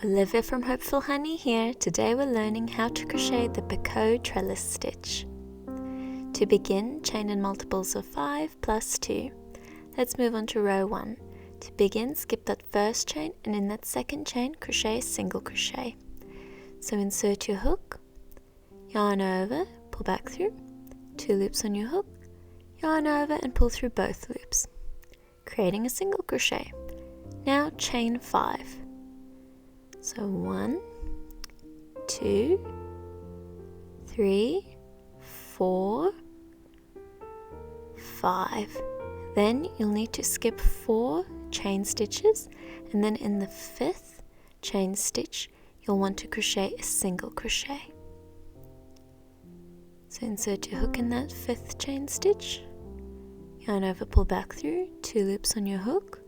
Olivia from Hopeful Honey here. Today we're learning how to crochet the Picot Trellis Stitch. To begin, chain in multiples of 5 plus 2. Let's move on to row 1. To begin, skip that first chain and in that second chain crochet a single crochet. So insert your hook, yarn over, pull back through, 2 loops on your hook, yarn over and pull through both loops, creating a single crochet. Now chain 5. So 1, 2, 3, 4, 5. Then you'll need to skip 4 chain stitches, and then in the 5th chain stitch you'll want to crochet a single crochet. So insert your hook in that 5th chain stitch, yarn over, pull back through, 2 loops on your hook,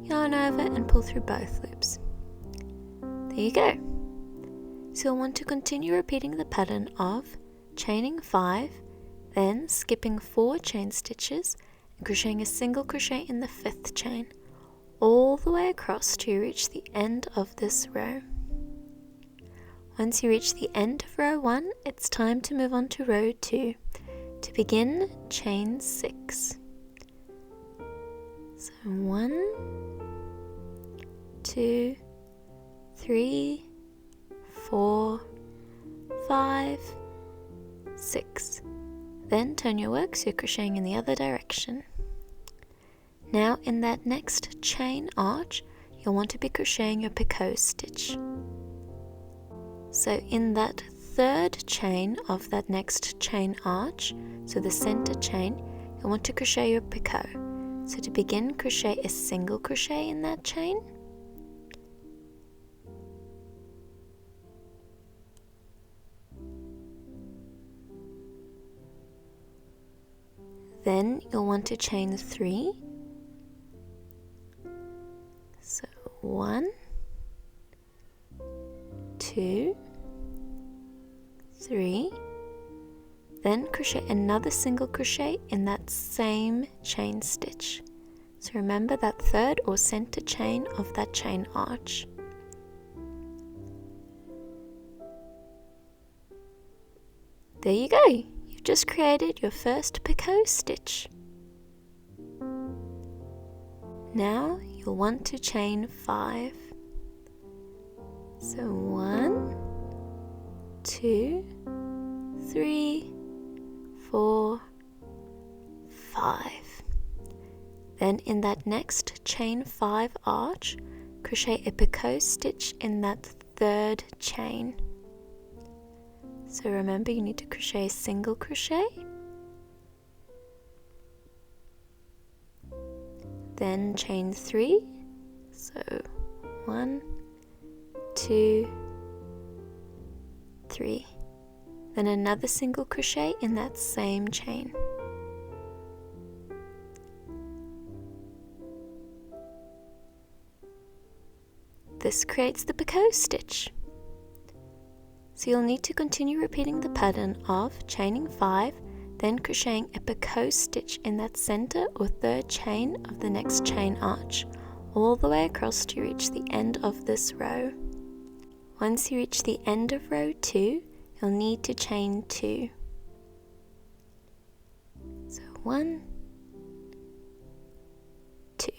yarn over and pull through both loops. There you go. So you'll want to continue repeating the pattern of chaining 5, then skipping 4 chain stitches and crocheting a single crochet in the 5th chain, all the way across till you reach the end of this row. Once you reach the end of row 1, it's time to move on to row 2. To begin, chain 6. So 1, 2, 3, 4, 5, 6. Then turn your work so you're crocheting in the other direction. Now in that next chain arch, you'll want to be crocheting your picot stitch. So in that 3rd chain of that next chain arch, so the center chain, you'll want to crochet your picot. So to begin, crochet a single crochet in that chain. Then you'll want to chain 3. So 1, 2, 3. Then crochet another single crochet in that same chain stitch. So remember that 3rd or center chain of that chain arch. There you go. You've just created your first picot stitch. Now you'll want to chain 5. So 1, 2, 3, 4, 5. Then in that next chain 5 arch, crochet a picot stitch in that 3rd chain. So remember, you need to crochet a single crochet, then chain 3, so 1, 2, 3, then another single crochet in that same chain. This creates the picot stitch. So you'll need to continue repeating the pattern of chaining 5, then crocheting a picot stitch in that center or 3rd chain of the next chain arch, all the way across to reach the end of this row. Once you reach the end of row 2, you'll need to chain 2. So 1, 2.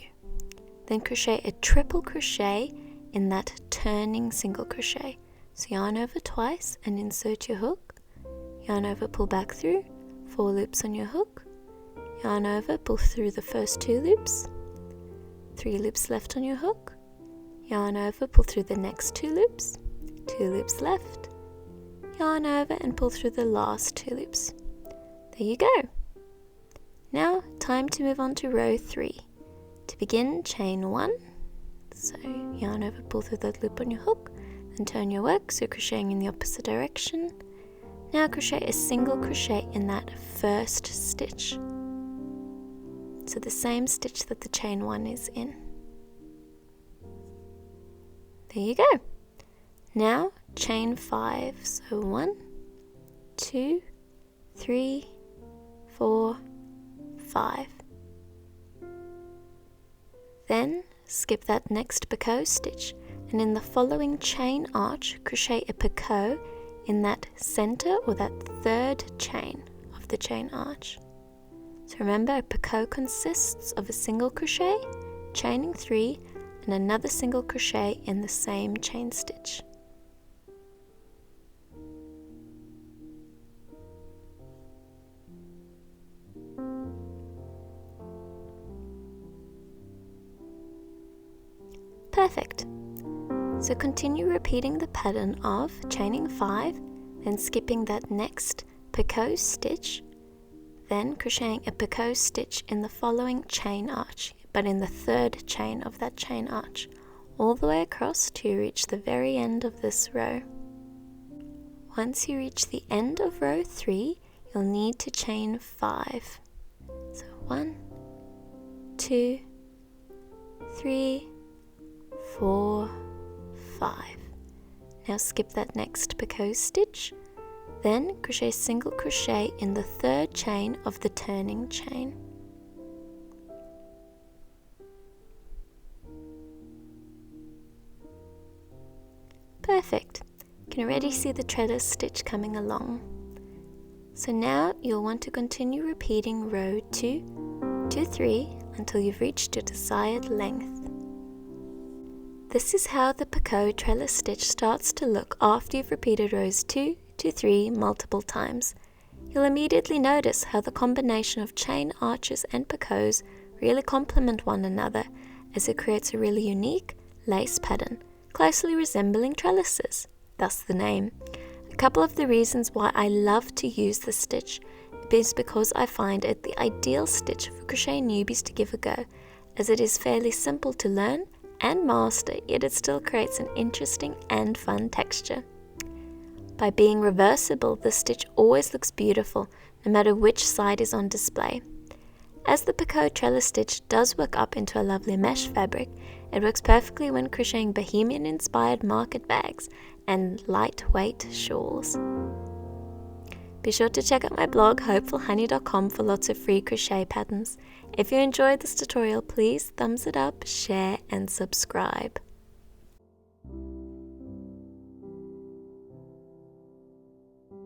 Then crochet a triple crochet in that turning single crochet. So yarn over twice and insert your hook, yarn over, pull back through, 4 loops on your hook, yarn over, pull through the first 2 loops, 3 loops left on your hook, yarn over, pull through the next 2 loops, 2 loops left, yarn over and pull through the last 2 loops. There you go. Now time to move on to row 3. To begin, chain 1, so yarn over, pull through that loop on your hook, and turn your work so crocheting in the opposite direction. Now crochet a single crochet in that 1st stitch, so the same stitch that the chain 1 is in. There you go. Now chain 5, so 1, 2, 3, 4, 5. Then skip that next picot stitch and in the following chain arch, crochet a picot in that center or that third chain of the chain arch. So remember, a picot consists of a single crochet, chaining 3, and another single crochet in the same chain stitch. Perfect. So continue repeating the pattern of chaining 5, then skipping that next picot stitch, then crocheting a picot stitch in the following chain arch, but in the third chain of that chain arch, all the way across till you reach the very end of this row. Once you reach the end of row 3, you'll need to chain 5. So 1, 2, 3, 4, 5. Now skip that next picot stitch, then crochet single crochet in the third chain of the turning chain. Perfect. You can already see the trellis stitch coming along. So now you'll want to continue repeating row 2 to 3 until you've reached your desired length. This is how the Picot Trellis Stitch starts to look after you've repeated rows 2 to 3 multiple times. You'll immediately notice how the combination of chain arches and picots really complement one another, as it creates a really unique lace pattern, closely resembling trellises, thus the name. A couple of the reasons why I love to use this stitch is because I find it the ideal stitch for crochet newbies to give a go, as it is fairly simple to learn and master, yet it still creates an interesting and fun texture. By being reversible, the stitch always looks beautiful, no matter which side is on display. As the Picot Trellis Stitch does work up into a lovely mesh fabric, it works perfectly when crocheting bohemian-inspired market bags and lightweight shawls. Be sure to check out my blog, hopefulhoney.com, for lots of free crochet patterns. If you enjoyed this tutorial, please thumbs it up, share and subscribe.